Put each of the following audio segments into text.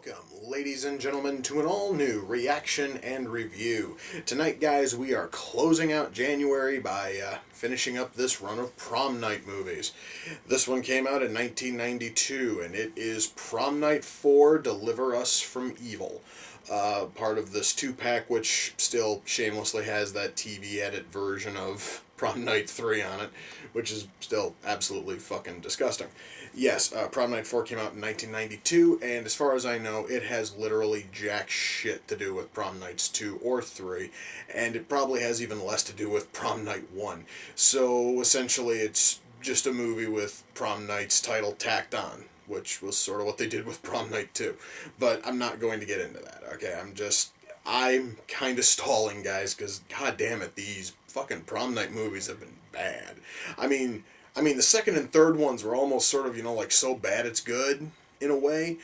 Welcome, ladies and gentlemen, to an all-new reaction and review. Tonight, guys, we are closing out January by finishing up this run of Prom Night movies. This one came out in 1992, and it is Prom Night IV, Deliver Us from Evil. Part of this two-pack, which still shamelessly has that TV edit version of Prom Night 3 on it, which is still absolutely fucking disgusting. Yes, Prom Night 4 came out in 1992, and as far as I know, it has literally jack shit to do with Prom Nights 2 or 3, and it probably has even less to do with Prom Night 1. So, essentially, it's just a movie with Prom Night's title tacked on, which was sort of what they did with Prom Night 2. But I'm not going to get into that, okay? I'm kind of stalling, guys, because, god damn it, these fucking Prom Night movies have been bad. I mean, the second and third ones were almost sort of, like so bad it's good, in a way,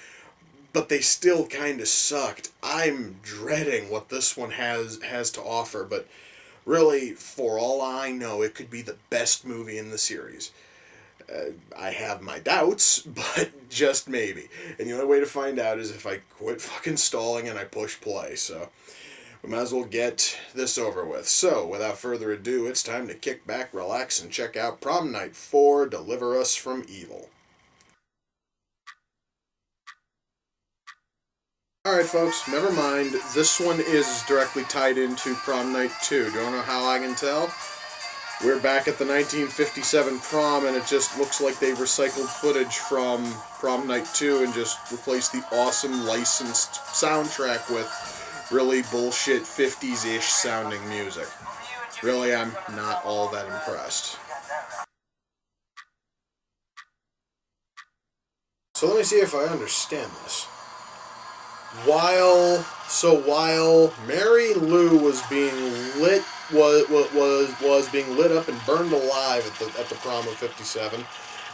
but they still kind of sucked. I'm dreading what this one has to offer, but really, for all I know, it could be the best movie in the series. I have my doubts, but just maybe. And the only way to find out is if I quit fucking stalling and I push play, so we might as well get this over with. So, without further ado, it's time to kick back, relax, and check out Prom Night IV, Deliver Us from Evil. Alright folks, never mind. This one is directly tied into Prom Night II. Don't know how I can tell. We're back at the 1957 prom, and it just looks like they recycled footage from Prom Night 2 and just replaced the awesome licensed soundtrack with really bullshit 50s-ish sounding music. Really, I'm not all that impressed. So let me see if I understand this. While Mary Lou was being lit was being lit up and burned alive at the prom of 57,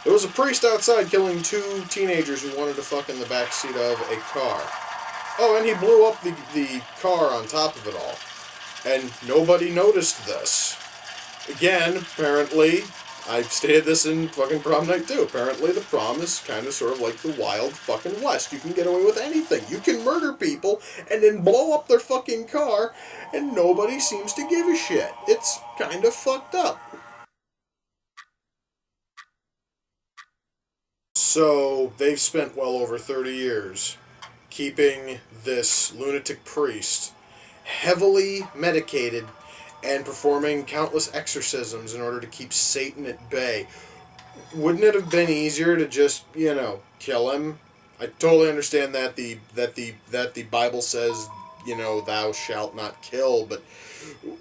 there was a priest outside killing two teenagers who wanted to fuck in the backseat of a car. Oh, and he blew up the car on top of it all. And nobody noticed this. Again, apparently, I've stated this in fucking Prom Night 2. Apparently the prom is kind of sort of like the Wild fucking West. You can get away with anything. You can murder people and then blow up their fucking car and nobody seems to give a shit. It's kind of fucked up. So, they've spent well over 30 years keeping this lunatic priest heavily medicated and performing countless exorcisms in order to keep Satan at bay. Wouldn't it have been easier to just, kill him? I totally understand that the Bible says, thou shalt not kill, but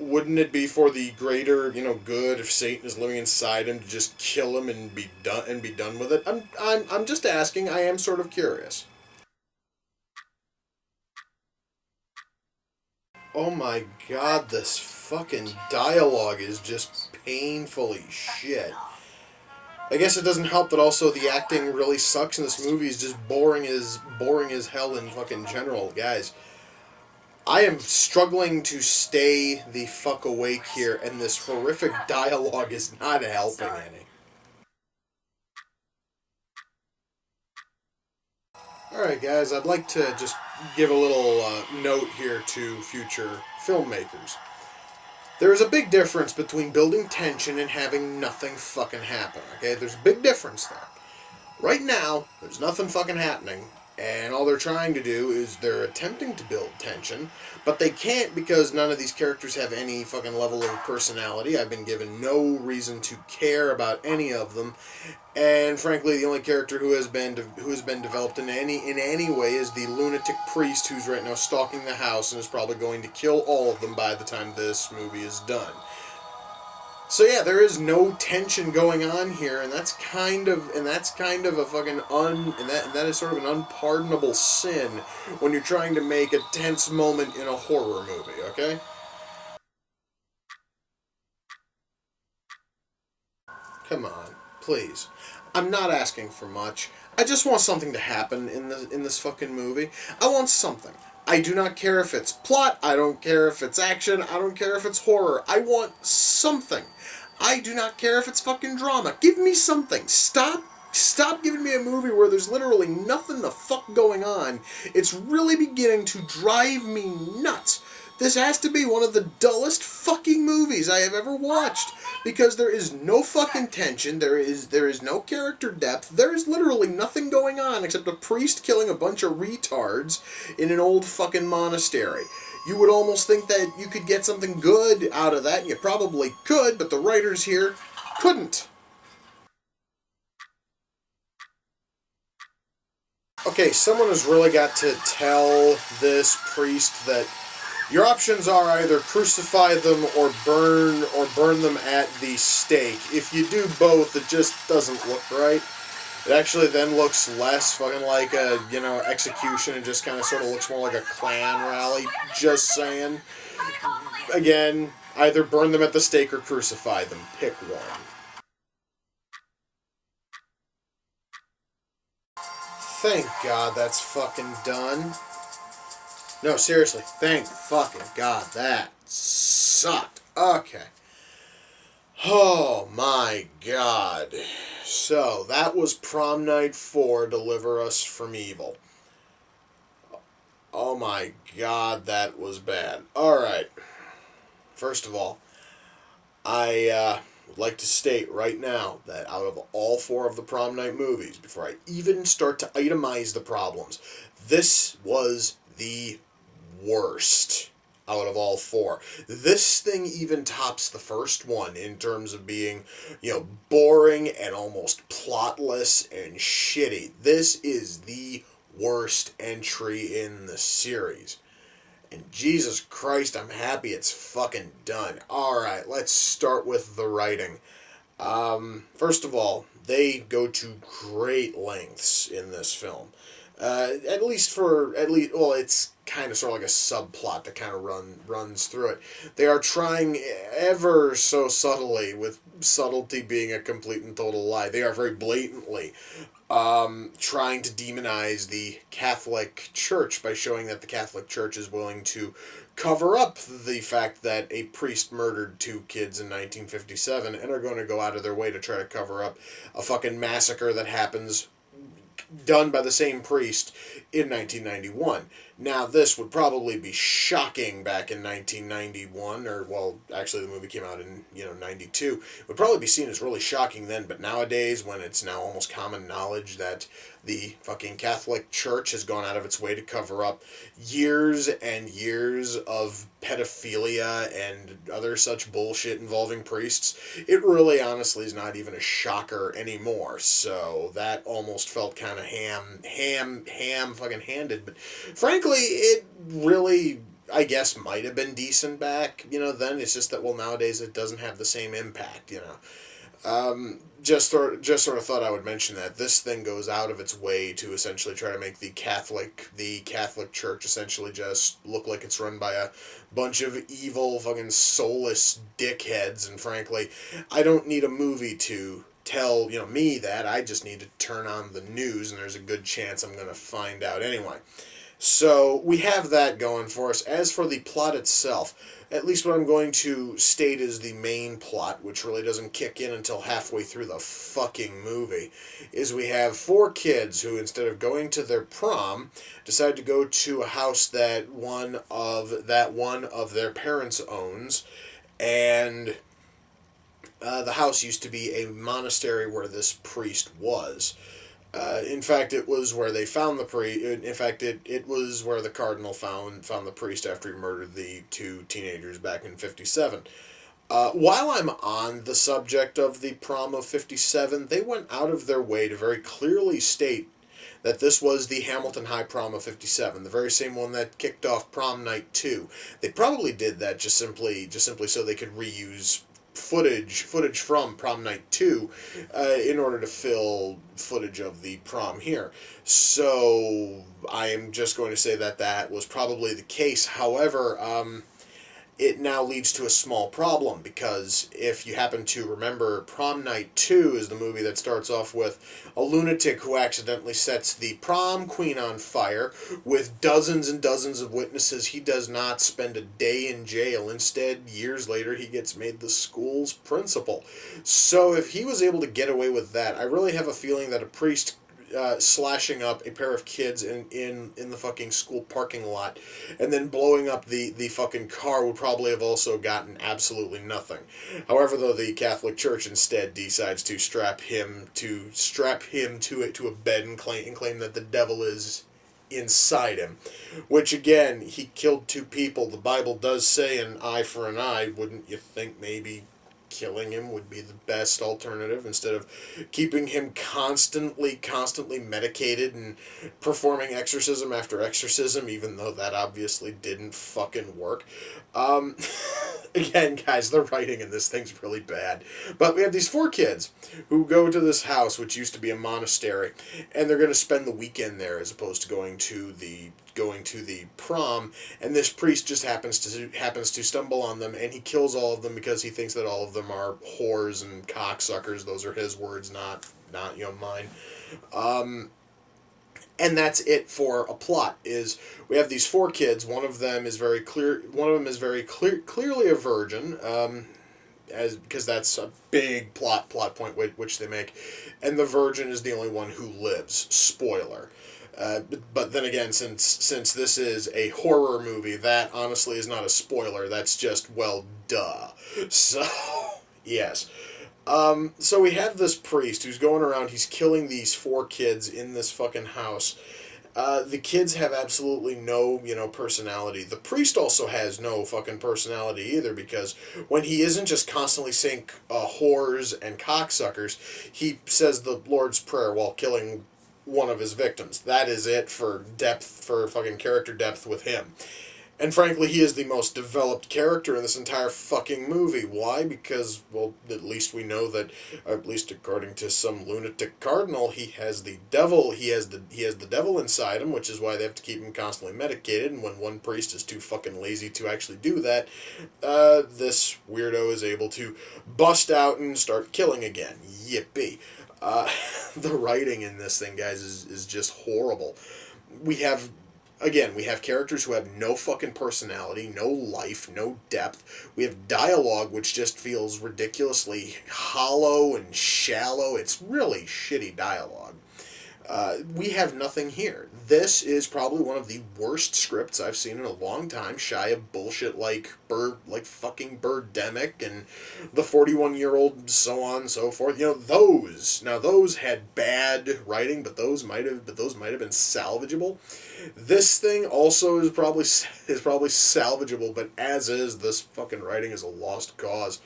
wouldn't it be for the greater, good if Satan is living inside him to just kill him and be done with it? I'm just asking. I am sort of curious. Oh my god, this fucking dialogue is just painfully shit. I guess it doesn't help that also the acting really sucks in this movie. Is just boring as hell in fucking general. Guys, I am struggling to stay the fuck awake here, and this horrific dialogue is not helping any. Alright guys, I'd like to just give a little note here to future filmmakers. There is a big difference between building tension and having nothing fucking happen, okay? There's a big difference there. Right now, there's nothing fucking happening, and all they're trying to do is they're attempting to build tension, but they can't because none of these characters have any fucking level of personality. I've been given no reason to care about any of them, and frankly, the only character who has been developed in any way is the lunatic priest who's right now stalking the house and is probably going to kill all of them by the time this movie is done. So yeah, there is no tension going on here, and that's kind of a fucking that is sort of an unpardonable sin when you're trying to make a tense moment in a horror movie, okay? Come on, please. I'm not asking for much. I just want something to happen in this fucking movie. I want something. I do not care if it's plot, I don't care if it's action, I don't care if it's horror. I want something. I do not care if it's fucking drama. Give me something. Stop stop giving me a movie where there's literally nothing the fuck going on. It's really beginning to drive me nuts. This has to be one of the dullest fucking movies I have ever watched, because there is no fucking tension, there is no character depth, there is literally nothing going on except a priest killing a bunch of retards in an old fucking monastery. You would almost think that you could get something good out of that, and you probably could, but the writers here couldn't. Okay, someone has really got to tell this priest that your options are either crucify them or burn them at the stake. If you do both, it just doesn't look right. It actually then looks less fucking like a, execution. It just kind of sort of looks more like a Klan rally. Just saying. Again, either burn them at the stake or crucify them. Pick one. Thank God that's fucking done. No, seriously, thank fucking God. That sucked. Okay. Oh my God. So, that was Prom Night 4, Deliver Us from Evil. Oh my God, that was bad. Alright. First of all, I would like to state right now that out of all four of the Prom Night movies, before I even start to itemize the problems, this was the worst out of all four. This thing even tops the first one in terms of being, boring and almost plotless and shitty. This is the worst entry in the series. And Jesus Christ, I'm happy it's fucking done. Alright, let's start with the writing. First of all, they go to great lengths in this film. Well, it's kind of sort of like a subplot that kind of runs through it. They are trying ever so subtly, with subtlety being a complete and total lie. They are very blatantly trying to demonize the Catholic Church by showing that the Catholic Church is willing to cover up the fact that a priest murdered 2 kids in 1957 and are going to go out of their way to try to cover up a fucking massacre that happens done by the same priest in 1991. Now, this would probably be shocking back in 1991, or, well, actually the movie came out in, 92. It would probably be seen as really shocking then, but nowadays, when it's now almost common knowledge that the fucking Catholic Church has gone out of its way to cover up years and years of pedophilia and other such bullshit involving priests, it really honestly is not even a shocker anymore. So that almost felt kind of ham fucking handed. But frankly, it really, I guess, might have been decent back, then. It's just that, well, nowadays it doesn't have the same impact, Just sort of thought I would mention that this thing goes out of its way to essentially try to make the Catholic Church essentially just look like it's run by a bunch of evil fucking soulless dickheads. And frankly, I don't need a movie to tell me that. I just need to turn on the news, and there's a good chance I'm going to find out anyway. So we have that going for us. As for the plot itself, at least what I'm going to state is the main plot, which really doesn't kick in until halfway through the fucking movie, is we have 4 kids who, instead of going to their prom, decide to go to a house that one of their parents owns, and the house used to be a monastery where this priest was. In fact, it was where they found the priest. In fact, it was where the cardinal found the priest after he murdered the 2 teenagers back in 57. While I'm on the subject of the prom of 57, they went out of their way to very clearly state that this was the Hamilton High Prom of 57, the very same one that kicked off Prom Night II. They probably did that just simply so they could reuse footage from Prom Night II in order to fill footage of the prom here. So I am just going to say that was probably the case. However, it now leads to a small problem, because if you happen to remember, Prom Night II is the movie that starts off with a lunatic who accidentally sets the prom queen on fire with dozens and dozens of witnesses. He does not spend a day in jail. Instead, years later, he gets made the school's principal. So if he was able to get away with that, I really have a feeling that a priest slashing up a pair of kids in the fucking school parking lot and then blowing up the fucking car would probably have also gotten absolutely nothing. However, though, the Catholic Church instead decides to strap him to a bed and claim that the devil is inside him, which again, he killed two people. The Bible does say an eye for an eye. Wouldn't you think maybe killing him would be the best alternative instead of keeping him constantly medicated and performing exorcism after exorcism, even though that obviously didn't fucking work. Again, guys, the writing in this thing's really bad. But we have these four kids who go to this house, which used to be a monastery, and they're going to spend the weekend there as opposed to going to the prom, and this priest just happens to stumble on them, and he kills all of them because he thinks that all of them are whores and cocksuckers. Those are his words, not mine. And that's it for a plot. Is we have these four kids. One of them is very clearly a virgin. Because that's a big plot point which they make, and the virgin is the only one who lives. Spoiler. But then again, since this is a horror movie, that honestly is not a spoiler. That's just, well, duh. So, yes. So we have this priest who's going around, he's killing these four kids in this fucking house. The kids have absolutely no, personality. The priest also has no fucking personality either, because when he isn't just constantly saying whores and cocksuckers, he says the Lord's Prayer while killing one of his victims. That is it for fucking character depth with him. And frankly, he is the most developed character in this entire fucking movie. Why? Because, well, at least we know that, at least according to some lunatic cardinal, he has the devil. He has the devil inside him, which is why they have to keep him constantly medicated. And when one priest is too fucking lazy to actually do that, this weirdo is able to bust out and start killing again. Yippee. The writing in this thing, guys, is just horrible. We have characters who have no fucking personality, no life, no depth. We have dialogue which just feels ridiculously hollow and shallow. It's really shitty dialogue. We have nothing here. This is probably one of the worst scripts I've seen in a long time, shy of bullshit like fucking Birdemic and the 41-year-old, so on and so forth. Those had bad writing, but those might have been salvageable. This thing also is probably salvageable, but as is, this fucking writing is a lost cause.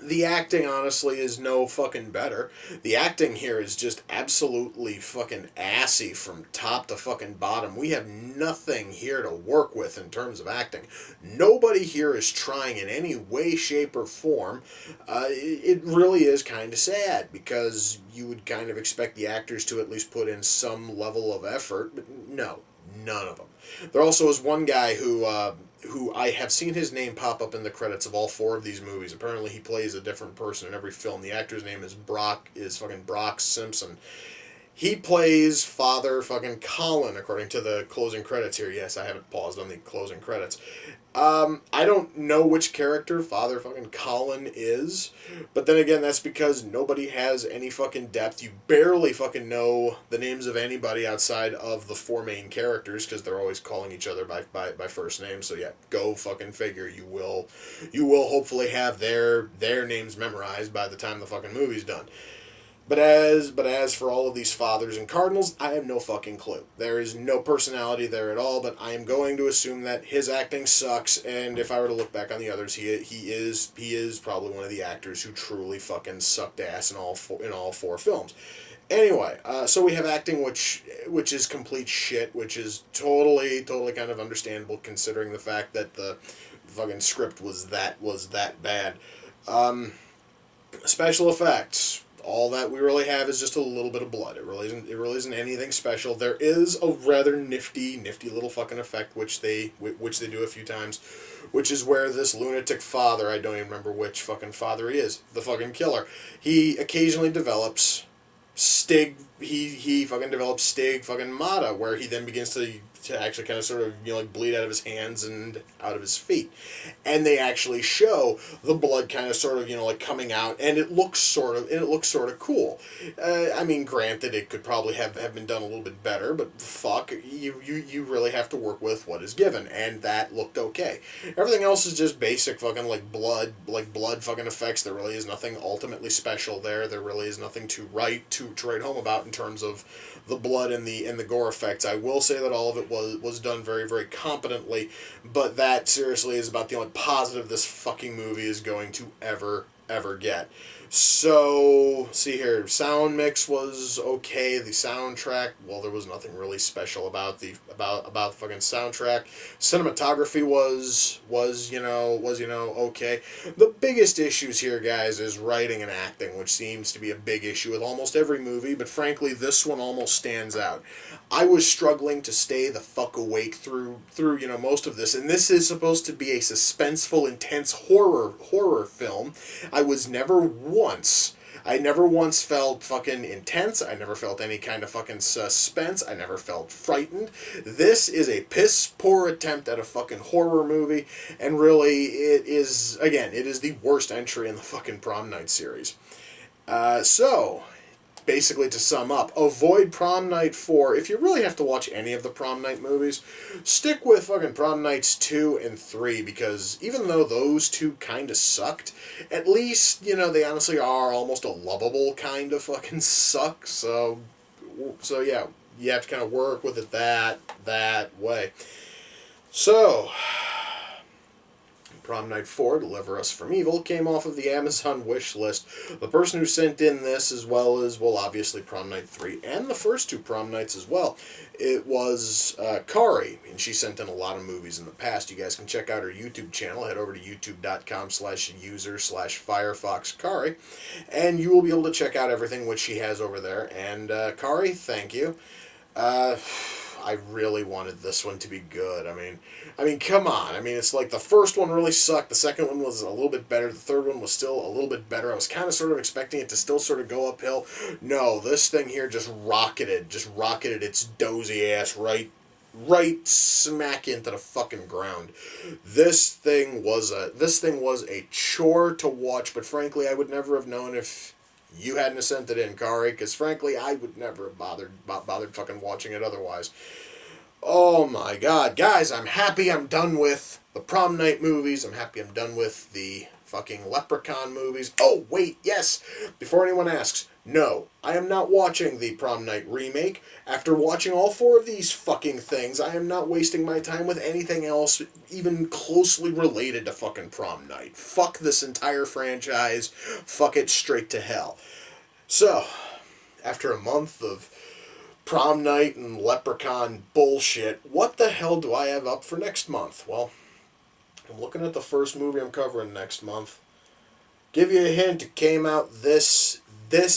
The acting, honestly, is no fucking better. The acting here is just absolutely fucking assy from top to fucking bottom. We have nothing here to work with in terms of acting. Nobody here is trying in any way, shape, or form. It really is kind of sad, because you would kind of expect the actors to at least put in some level of effort, but no, none of them. There also is one guy who I have seen his name pop up in the credits of all four of these movies. Apparently he plays a different person in every film. The actor's name is Brock Simpson. He plays Father fucking Colin, according to the closing credits here. Yes, I have it paused on the closing credits. I don't know which character Father fucking Colin is, but then again, that's because nobody has any fucking depth. You barely fucking know the names of anybody outside of the four main characters, because they're always calling each other by first name. So yeah, go fucking figure. You will hopefully have their names memorized by the time the fucking movie's done. But as for all of these fathers and cardinals, I have no fucking clue. There is no personality there at all, but I am going to assume that his acting sucks, and if I were to look back on the others, he is probably one of the actors who truly fucking sucked ass in all four films. Anyway, so we have acting which is complete shit, which is totally kind of understandable considering the fact that the fucking script was that bad. Special effects. all that we really have is just a little bit of blood. It really isn't anything special. There is a rather nifty little fucking effect which they do a few times, which is where this lunatic father, I don't even remember which fucking father he is, the fucking killer, he occasionally develops he fucking develops stigmata, where he then begins to actually kind of sort of, you know, like bleed out of his hands and out of his feet. And they actually show the blood kind of sort of, you know, like coming out, and it looks sort of cool. I mean, granted, it could probably have been done a little bit better, but fuck, you really have to work with what is given, and that looked okay. Everything else is just basic fucking like blood fucking effects. There really is nothing ultimately special there. There really is nothing to write home about in terms of the blood and the gore effects. I will say that all of it was done very, very competently, but that seriously is about the only positive this fucking movie is going to ever get. So, see here, sound mix was okay. The soundtrack, well, there was nothing really special about the fucking soundtrack. Cinematography was okay. The biggest issues here, guys, is writing and acting, which seems to be a big issue with almost every movie, but frankly, this one almost stands out. I was struggling to stay the fuck awake through you know, most of this, and this is supposed to be a suspenseful, intense horror film. I never once felt fucking intense. I never felt any kind of fucking suspense. I never felt frightened. This is a piss poor attempt at a fucking horror movie, and really, it is the worst entry in the fucking Prom Night series. So, basically, to sum up, avoid Prom Night 4. If you really have to watch any of the Prom Night movies, stick with fucking Prom Nights 2 and 3, because even though those two kind of sucked, at least, you know, they honestly are almost a lovable kind of fucking suck. So yeah, you have to kind of work with it that way. So, Prom Night 4, Deliver Us from Evil, came off of the Amazon wish list. The person who sent in this, as well as, well, obviously Prom Night 3, and the first two Prom Nights as well, it was Kari, and she sent in a lot of movies in the past. You guys can check out her YouTube channel. Head over to youtube.com/user/firefoxkari, and you will be able to check out everything which she has over there. And Kari, thank you. I really wanted this one to be good. I mean, come on. I mean, it's like the first one really sucked. The second one was a little bit better. The third one was still a little bit better. I was kind of sort of expecting it to still sort of go uphill. No, this thing here just rocketed its dozy ass right smack into the fucking ground. This thing was a chore to watch, but frankly, I would never have known if you hadn't sent it in, Kari, because frankly, I would never have bothered fucking watching it otherwise. Oh my god, guys, I'm happy I'm done with the Prom Night movies. I'm happy I'm done with the fucking Leprechaun movies. Oh, wait, yes! Before anyone asks, no, I am not watching the Prom Night remake. After watching all four of these fucking things, I am not wasting my time with anything else even closely related to fucking Prom Night. Fuck this entire franchise. Fuck it straight to hell. So, after a month of Prom Night and Leprechaun bullshit, what the hell do I have up for next month? Well, I'm looking at the first movie I'm covering next month. Give you a hint, it came out this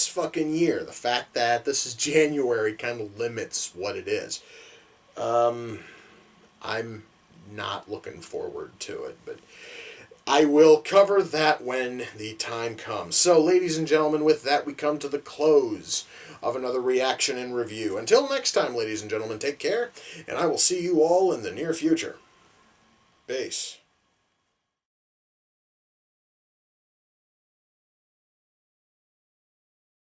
fucking year. The fact that this is January kind of limits what it is. I'm not looking forward to it, but I will cover that when the time comes. So, ladies and gentlemen, with that, we come to the close of another reaction and review. Until next time, ladies and gentlemen, take care, and I will see you all in the near future. Peace.